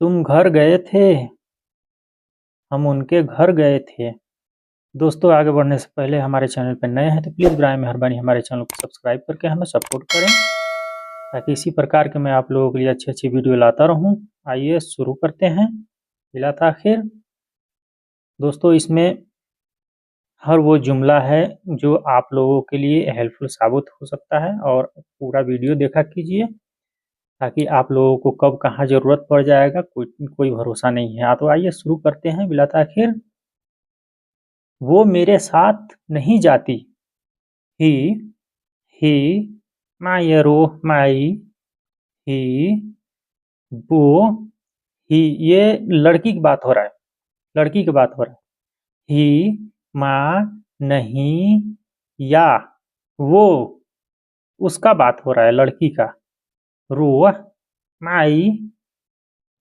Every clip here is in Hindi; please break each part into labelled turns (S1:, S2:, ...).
S1: तुम घर गए थे, हम उनके घर गए थे। दोस्तों, आगे बढ़ने से पहले हमारे चैनल पर नए हैं तो प्लीज़ बराए मेहरबानी हमारे चैनल को सब्सक्राइब करके हमें सपोर्ट करें, ताकि इसी प्रकार के मैं आप लोगों के लिए अच्छी-अच्छी वीडियो लाता रहूं। आइए शुरू करते हैं बिला ताख़िर। दोस्तों, इसमें हर वो जुमला है जो आप लोगों के लिए हेल्पफुल साबित हो सकता है, और पूरा वीडियो देखा कीजिए, ताकि आप लोगों को कब कहाँ ज़रूरत पड़ जाएगा कोई कोई भरोसा नहीं है। तो आइए शुरू करते हैं बिला ताख़िर। वो मेरे साथ नहीं जाती। ही ही मायरो माई ही वो ही, ये लड़की की बात हो रहा है, लड़की की बात हो रहा है। ही माँ नहीं या वो, उसका बात हो रहा है, लड़की का। रो माई,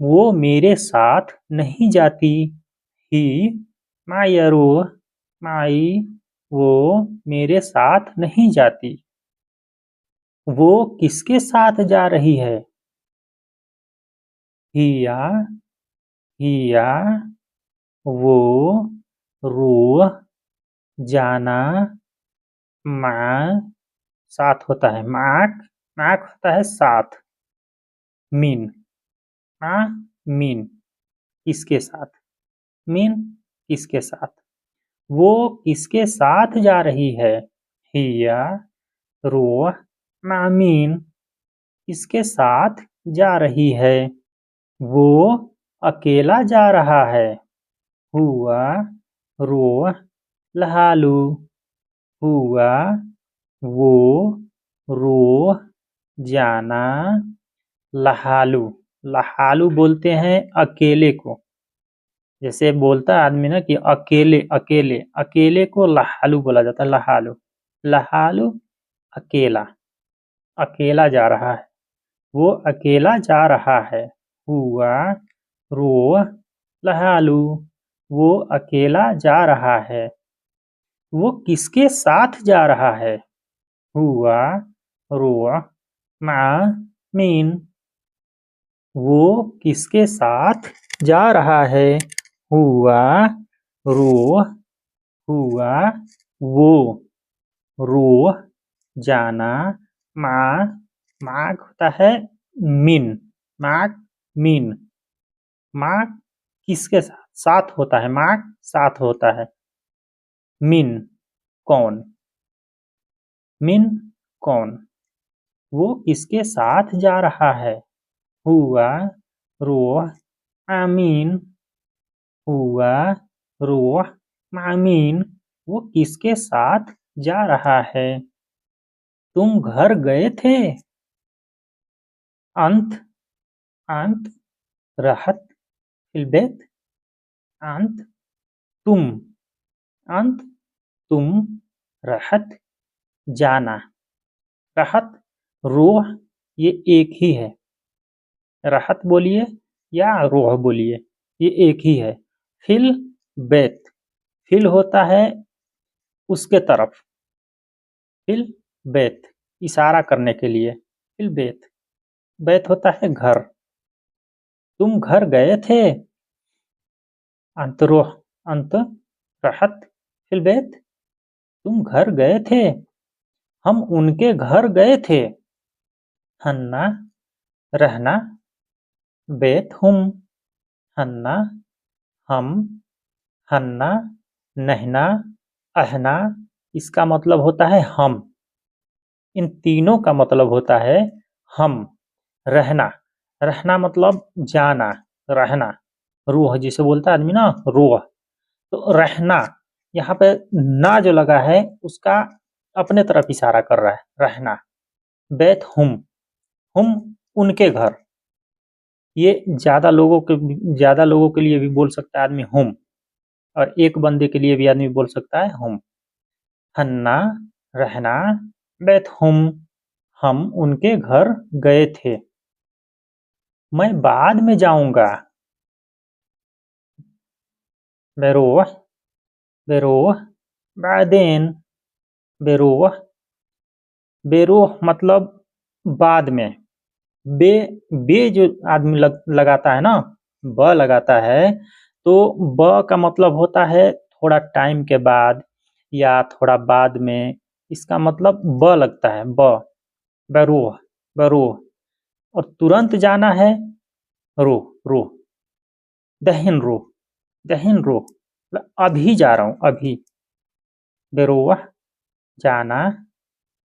S1: वो मेरे साथ नहीं जाती। ही मायरो माई, वो मेरे साथ नहीं जाती। वो किसके साथ जा रही है? हिया हिया वो रो जाना माँ, साथ होता है माक, माक होता है साथ। मीन माँ मीन, किसके साथ? मीन किसके साथ? वो किसके साथ जा रही है? हिया रो मामीन, किसके साथ जा रही है? वो अकेला जा रहा है। हुआ रो लहालू, हुआ वो रो जाना लहालू। लहालू बोलते हैं अकेले को। जैसे बोलता है आदमी ना कि अकेले अकेले, अकेले को लहालू बोला जाता है। लहालू लहालू अकेला, अकेला जा रहा है, वो अकेला जा रहा है। हुआ रो लहालू, वो अकेला जा रहा है। वो किसके साथ जा रहा है? हुआ रो माँ मीन, वो किसके साथ जा रहा है? हुआ रो हुआ वो रो जाना माँ, माँ होता है मीन, माँ मीन। माँ किसके साथ? साथ होता है, माँ साथ होता है। मीन कौन? मीन कौन? वो किसके साथ जा रहा है? हुआ रो आमीन, हुआ रो आमीन, वो किसके साथ जा रहा है? तुम घर गए थे। अंत अंत रहत फिलबेत, अंत तुम, अंत तुम रहत जाना। रहत रोह, ये एक ही है। रहत बोलिए या रोह बोलिए, ये एक ही है। फिल बेत, फिल होता है उसके तरफ, फिल बेत इशारा करने के लिए। फिल बेत, बेत होता है घर। तुम घर गए थे। अंतरोह अंत रहत फिल बेत, तुम घर गए थे। हम उनके घर गए थे। हन्ना रहना, बेत हम, हन्ना हम, हन्ना नहना अहना, इसका मतलब होता है हम। इन तीनों का मतलब होता है हम। रहना, रहना मतलब जाना, रहना। रूह जिसे बोलता है आदमी ना, रूह। तो रहना, यहाँ पे ना जो लगा है उसका अपने तरफ इशारा कर रहा है, रहना। बैत हम उनके घर। ये ज्यादा लोगों के लिए भी बोल सकता है आदमी हम, और एक बंदे के लिए भी आदमी बोल सकता है हम। हन्ना रहना, बैत हम उनके घर गए थे। मैं बाद में जाऊंगा। बेरोह बेरोह बादेन, बेरोह बेरोह मतलब बाद में। बे बे जो आदमी लगाता है ना, ब लगाता है तो ब का मतलब होता है थोड़ा टाइम के बाद या थोड़ा बाद में, इसका मतलब ब लगता है, बरोह, बरोह। और तुरंत जाना है, रो, रो, दहिन रो, दहिन रो, मतलब अभी जा रहा हूँ, अभी। बेरोह, जाना,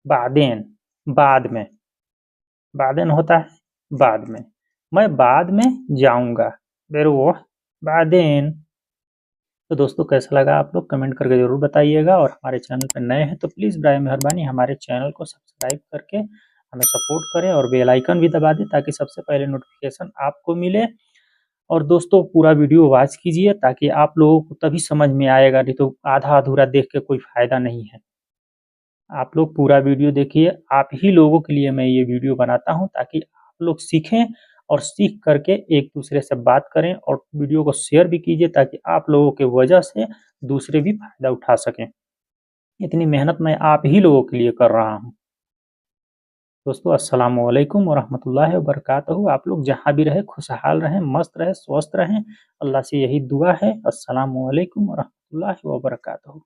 S1: बादेन, बाद में, बादेन होता है बाद में, मैं बाद में जाऊंगा, बेरोह, बादेन। तो दोस्तों कैसा लगा आप लोग कमेंट करके ज़रूर बताइएगा, और हमारे चैनल पर नए हैं तो प्लीज़ बराए मेहरबानी हमारे चैनल को सब्सक्राइब करके हमें सपोर्ट करें और बेल आइकन भी दबा दें ताकि सबसे पहले नोटिफिकेशन आपको मिले। और दोस्तों पूरा वीडियो वॉच कीजिए ताकि आप लोगों को तभी समझ में आएगा, नहीं तो आधा अधूरा देख के कोई फ़ायदा नहीं है। आप लोग पूरा वीडियो देखिए, आप ही लोगों के लिए मैं ये वीडियो बनाता हूँ ताकि आप लोग सीखें और सीख करके एक दूसरे से बात करें, और वीडियो को शेयर भी कीजिए ताकि आप लोगों के वजह से दूसरे भी फ़ायदा उठा सकें। इतनी मेहनत मैं आप ही लोगों के लिए कर रहा हूँ। दोस्तों अस्सलामु अलैकुम वरहमतुल्लाहि वबरकातुहू। आप लोग जहाँ भी रहें खुशहाल रहें, मस्त रहें, स्वस्थ रहें। अल्लाह से यही दुआ है। अस्सलामु अलैकुम वरहमतुल्लाहि वबरकातुहू।